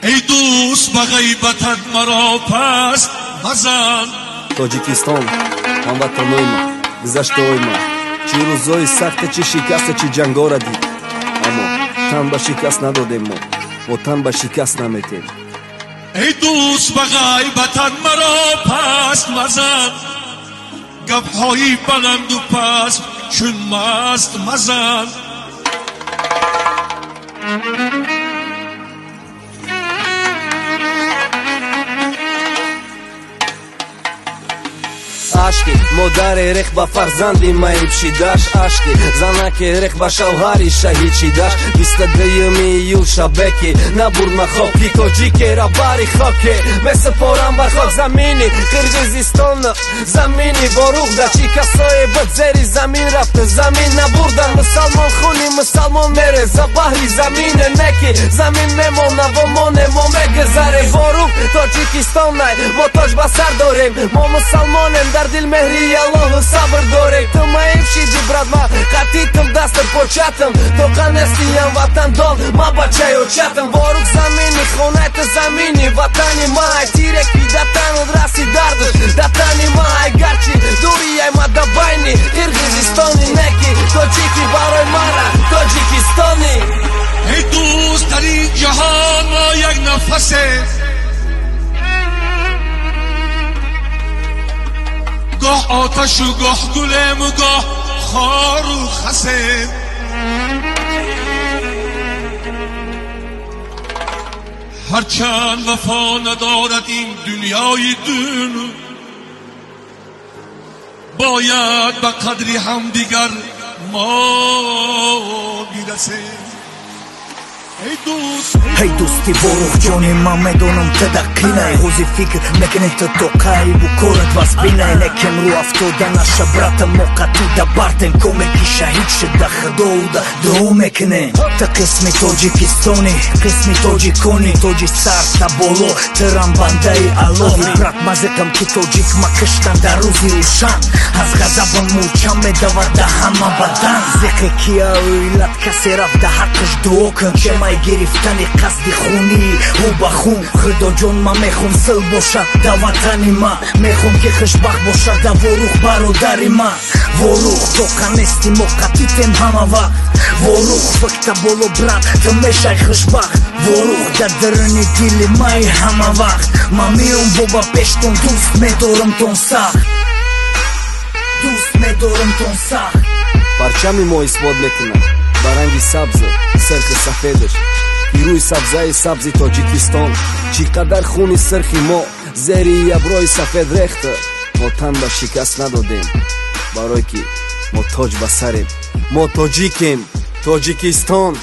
ای دوست به غیبتت مرا پس مزن. Тоҷикистон ҳамватанои ман, гузаштаҳои ман, чӣ рӯзҳои сахте, чӣ шикасте, чӣ ҷангора дид, аммо тан ба шикаст надодем. мо тан ба шикаст наметем. ای دوست به غیبتت مرا پس مزن، گپ‌های بلند و پست چون مست مزن. ашки модаре рех ба фарзанди маибшидаш, ашки занаке рех ба шавҳари шаҳидшидаш. 22 июл шабе ки набурд махоки тоҷикера бари хоке, месупорам ба хок замини Қирғизистон, замини борухда. чӣ касое буд зери замин рафта, замин набурдан. мусалмон хуни мусалмон мереза баҳри замине, не ки замин мемона ва мо немо мегузаре. борух Тоҷикистонай мо тоҷ ба сар дорем, мо мусалмонем, дар дил меҳри Аллоҳу сабр дорем. ту маибшиди брат, ма қатитм дастат початам, то қанестиям ватандон, ма бачаёчатам. ворух замини хонайта замини ватани май, тиреки датануд раси дардуш датани май. гарчи дурияй ма да байни Қирғизистони, неки тоҷики барои мара Тоҷикистони. ای دوست در این جهان ما یک نفسه، گاه آتش و گاه گلم و گاه خار و خسه. هرچند وفا ندارد این دنیای دون، باید به قدری هم دیگر ما میرسیم. ҳей дӯсти борух ҷони ман медонам та дақинай, ҳози фикр мекунем та то қарибу корат вас бинай. лекин рӯ афтода наша брата мо қатида бартем, коме ки шаҳид шуда худоуда дуо мекунем. та қисми тоҷикистони, қисми тоҷикони, тоҷи сар та боло тирам бандаи аллоҳи. брат мазиқам ки тоҷик ма киштан дар рӯзи рӯшан, аз ғазабам мӯрчам медавад да ҳама бадан. зиқи кия оилат касе рафт да ҳаққаш дуо кун, чемай гирифтани қасди хуни ӯ ба хун. худоҷон ма мехом сил бошад да ватани ма, мехом ки хушбахт бошад да ворух бародари ма. ворух то қанести мо қатитем ҳама вақт, ворух фикта боло брат ту мешай хушбахт. ворух да дирини дили маи ҳама вақт, ма меом боба пештон дӯст медорам тон сахт, дӯст медорам тон сахт. парчами мо исбот мекунад ба ранги сабзи сирхи сафедаш, ки рӯи сабзаи сабзи Тоҷикистон. чӣ қадар хуни сирхи мо зери яброи сафед рехта. мо тан ба шикаст надодем, барое ки мо тоҷ ба сарем. мо тоҷикем. Тоҷикистон.